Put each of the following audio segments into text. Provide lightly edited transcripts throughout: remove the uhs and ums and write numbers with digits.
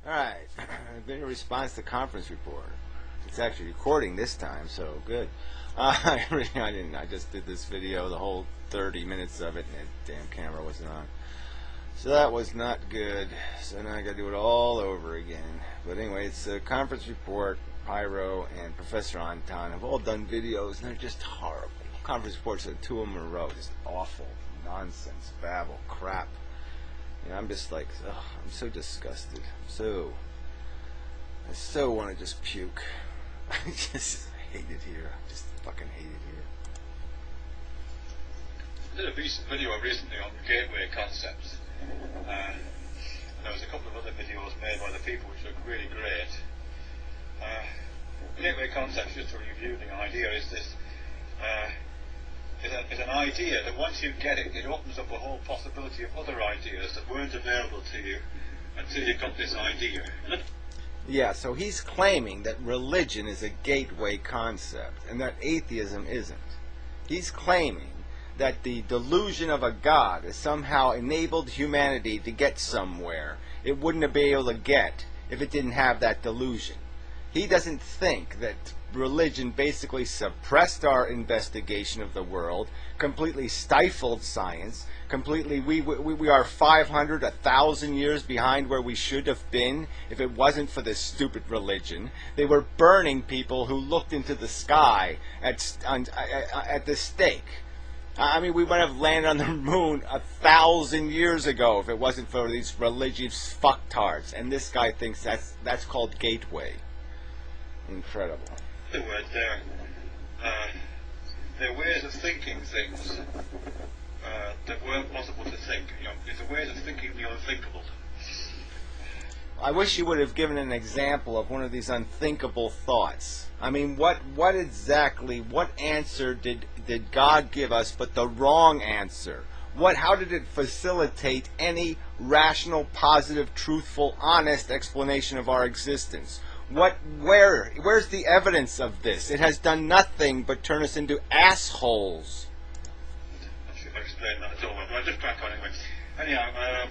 Alright, I've been in response to conference report. It's actually recording this time, so good. I didn't. I just did this video, the whole 30 minutes of it, and the damn camera wasn't on. So that was not good. So now I gotta do it all over again. But anyway, it's a conference report. Pyro and Professor Anton have all done videos, and they're just horrible. Conference reports are 2 of them in a row, just awful nonsense, babble, crap. You know, I'm just like, ugh, I'm so disgusted. I so want to just puke. I just hate it here. I just fucking hate it here. I did a video recently on gateway concepts. There was a couple of other videos made by the people which look really great. Gateway concepts, just to review the idea, is this. Is an idea that once you get it, it opens up a whole possibility of other ideas that weren't available to you until you got this idea. Yeah, so he's claiming that religion is a gateway concept and that atheism isn't. He's claiming that the delusion of a God has somehow enabled humanity to get somewhere it wouldn't have been able to get if it didn't have that delusion. He doesn't think that religion basically suppressed our investigation of the world, completely stifled science, completely, we are 500, 1,000 years behind where we should have been if it wasn't for this stupid religion. They were burning people who looked into the sky at the stake. I mean, we would have landed on the moon 1,000 years ago if it wasn't for these religious fucktards. And this guy thinks that's called gateway. Incredible. In other words, they're ways of thinking things that weren't possible to think. You know, it's a ways of thinking the unthinkable. I wish you would have given an example of one of these unthinkable thoughts. I mean, what answer did God give us but the wrong answer? How did it facilitate any rational, positive, truthful, honest explanation of our existence? Where's the evidence of this? It has done nothing but turn us into assholes. I'm not sure if I explained that at all, but I'll just crack on anyway. Anyhow,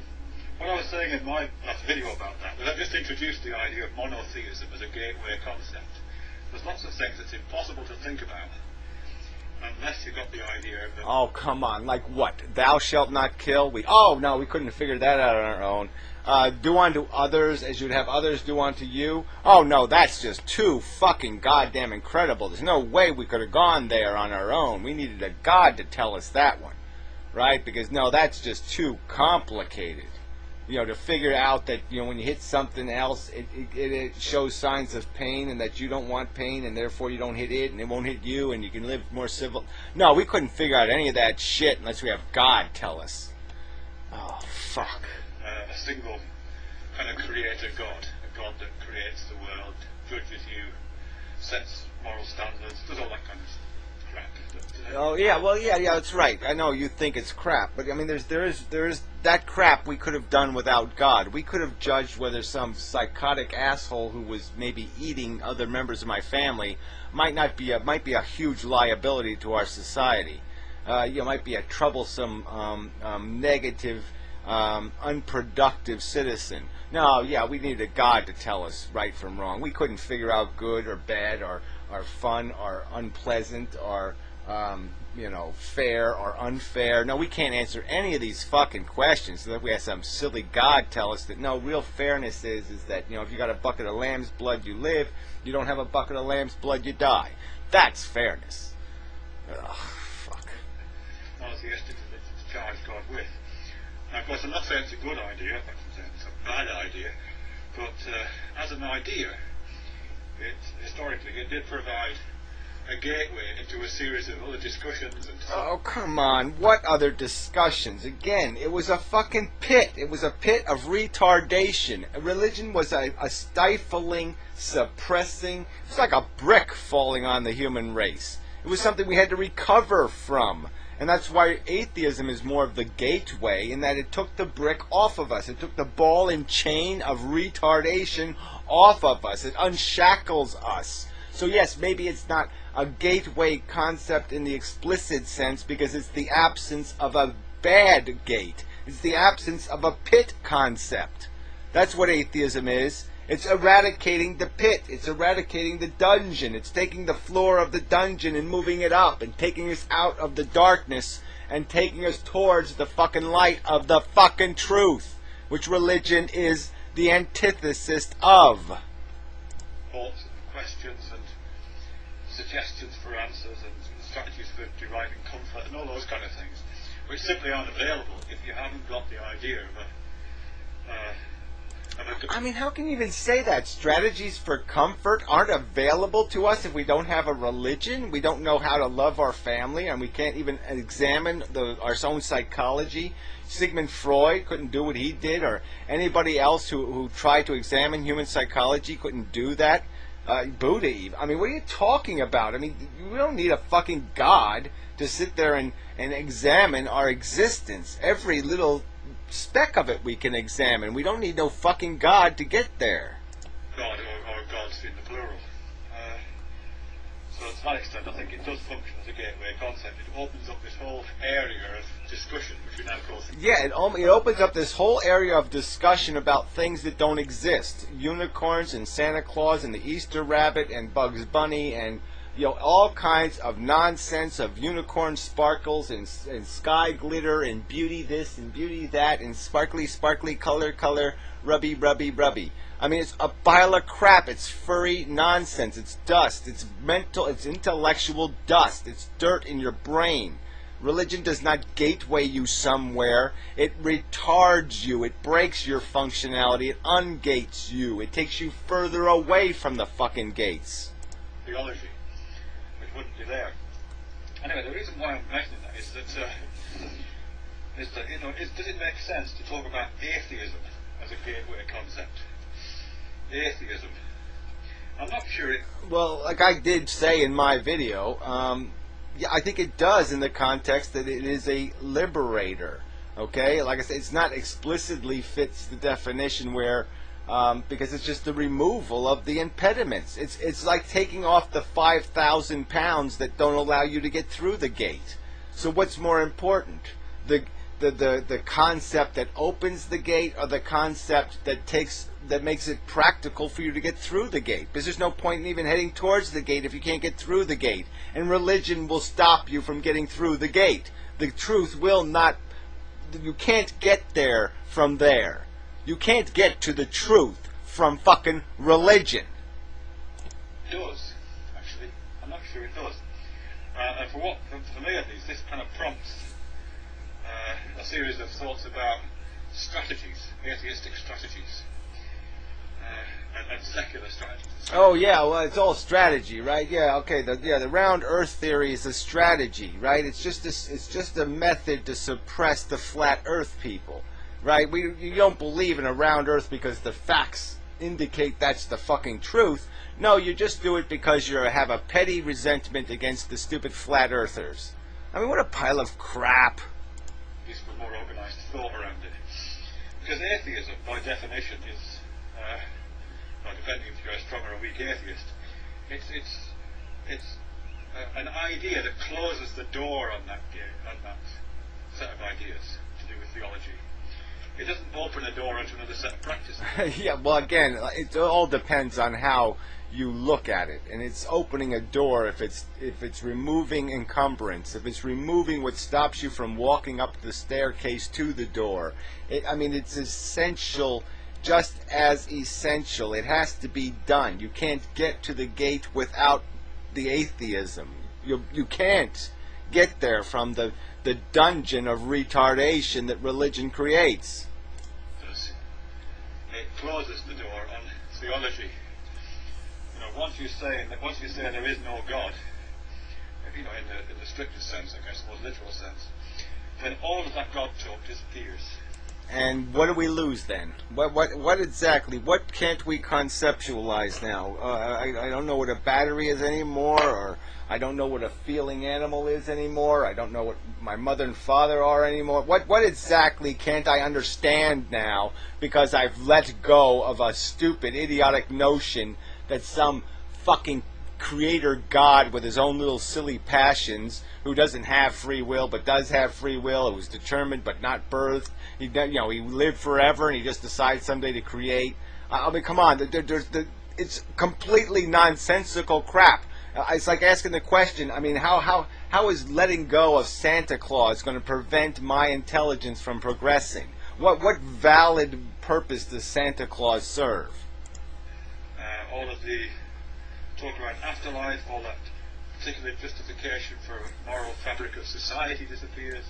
what I was saying in my last video about that was I just introduced the idea of monotheism as a gateway concept. There's lots of things that's impossible to think about unless you got the idea of Oh, come on. Like what? Thou shalt not kill? No, we couldn't have figured that out on our own. Do unto others as you'd have others do unto you. Oh, no, that's just too fucking goddamn incredible. There's no way we could have gone there on our own. We needed a God to tell us that one, right? Because, no, that's just too complicated. You know, to figure out that, you know, when you hit something else, it shows signs of pain and that you don't want pain and therefore you don't hit it and it won't hit you and you can live more civil. No, we couldn't figure out any of that shit unless we have God tell us. Oh, fuck. A single kind of creator God, a God that creates the world, judges you, sets moral standards, does all that kind of crap. Oh yeah, well yeah, that's right. I know you think it's crap, but I mean, there is that crap we could have done without God. We could have judged whether some psychotic asshole who was maybe eating other members of my family might be a huge liability to our society. Might be a troublesome, negative, unproductive citizen. No, yeah, we needed a God to tell us right from wrong. We couldn't figure out good or bad or fun or unpleasant or fair or unfair. No, we can't answer any of these fucking questions. So that we have some silly God tell us that no, real fairness is that, you know, if you got a bucket of lamb's blood, you live. You don't have a bucket of lamb's blood, you die. That's fairness. Ugh, fuck. Monotheistic religion to charge God with. Now, of course, I'm not saying it's a good idea, I'm saying it's a bad idea, but as an idea, historically, it did provide a gateway into a series of other discussions and so on. Oh, come on. What other discussions? Again, it was a fucking pit. It was a pit of retardation. Religion was a stifling, suppressing, it was like a brick falling on the human race. It was something we had to recover from. And that's why atheism is more of the gateway, in that it took the brick off of us. It took the ball and chain of retardation off of us. It unshackles us. So yes, maybe it's not a gateway concept in the explicit sense because it's the absence of a bad gate. It's the absence of a pit concept. That's what atheism is. It's eradicating the pit. It's eradicating the dungeon. It's taking the floor of the dungeon and moving it up and taking us out of the darkness and taking us towards the fucking light of the fucking truth, which religion is the antithesis of. Thoughts and questions and suggestions for answers and strategies for deriving comfort and all those kind of things, which simply aren't available if you haven't got the idea of I mean, how can you even say that? Strategies for comfort aren't available to us if we don't have a religion? We don't know how to love our family, and we can't even examine our own psychology? Sigmund Freud couldn't do what he did, or anybody else who tried to examine human psychology couldn't do that? Buddha even. I mean, what are you talking about? I mean, we don't need a fucking God to sit there and examine our existence. Every little speck of it we can examine. We don't need no fucking God to get there. God, or gods in the plural. So to that extent, I think it does function as a gateway concept. It opens up this whole area of discussion, which we now call... Yeah, it opens up this whole area of discussion about things that don't exist. Unicorns and Santa Claus and the Easter Rabbit and Bugs Bunny and all kinds of nonsense of unicorn sparkles and sky glitter and beauty this and beauty that and sparkly color rubby. I mean, it's a pile of crap. It's furry nonsense. It's dust. It's mental. It's intellectual dust. It's dirt in your brain. Religion does not gateway you somewhere. It retards you. It breaks your functionality. It ungates you. It takes you further away from the fucking gates. Theology, which wouldn't be there. Anyway, the reason why I'm mentioning that is that does it make sense to talk about atheism as a gateway concept? Atheism. I'm not sure it... Well, like I did say in my video, yeah, I think it does in the context that it is a liberator. Okay? Like I said, it's not explicitly fits the definition where... because it's just the removal of the impediments. It's like taking off the 5,000 pounds that don't allow you to get through the gate. So what's more important? The concept that opens the gate, or the concept that makes it practical for you to get through the gate? Because there's no point in even heading towards the gate if you can't get through the gate. And religion will stop you from getting through the gate. The truth will not... You can't get there from there. You can't get to the truth from fucking religion. It does, actually. I'm not sure it does. And for me at least, this kind of prompts a series of thoughts about strategies, atheistic strategies, and secular strategies. Oh yeah, well it's all strategy, right? Yeah, okay. The round Earth theory is a strategy, right? It's just a method to suppress the flat Earth people. Right? You don't believe in a round Earth because the facts indicate that's the fucking truth. No, you just do it because you have a petty resentment against the stupid flat earthers. I mean, what a pile of crap. At least with more organized thought around it. Because atheism, by definition, is, depending if you're a strong or a weak atheist, it's an idea that closes the door on that set of ideas to do with theology. It doesn't open a door into another set of practices. Yeah, well, again, it all depends on how you look at it, and it's opening a door if it's removing encumbrance, if it's removing what stops you from walking up the staircase to the door. I mean, it's essential, just as essential. It has to be done. You can't get to the gate without the atheism. You can't get there from the dungeon of retardation that religion creates. It closes the door on theology. Once you say there is no God, in the strictest sense, I guess, the most literal sense, then all of that God talk disappears. And what do we lose then? What exactly? What can't we conceptualize now? I don't know what a battery is anymore, or I don't know what a feeling animal is anymore. I don't know what my mother and father are anymore. What exactly can't I understand now because I've let go of a stupid, idiotic notion that some fucking creator God with his own little silly passions, who doesn't have free will but does have free will, who was determined but not birthed. He lived forever and he just decides someday to create. I mean, come on, it's completely nonsensical crap. It's like asking the question, I mean, how is letting go of Santa Claus going to prevent my intelligence from progressing? What valid purpose does Santa Claus serve? All of the talk about afterlife, all that particular justification for moral fabric of society disappears.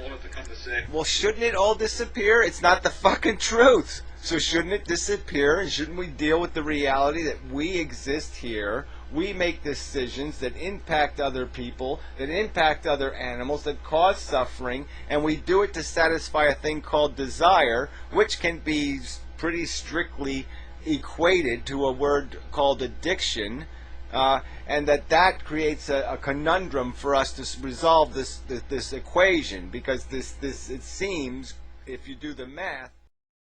All of the conversation. Well, shouldn't it all disappear? It's not the fucking truth. So shouldn't it disappear, and shouldn't we deal with the reality that we exist here, we make decisions that impact other people, that impact other animals, that cause suffering, and we do it to satisfy a thing called desire, which can be pretty strictly equated to a word called addiction, and that creates a conundrum for us to resolve this equation, because this it seems, if you do the math,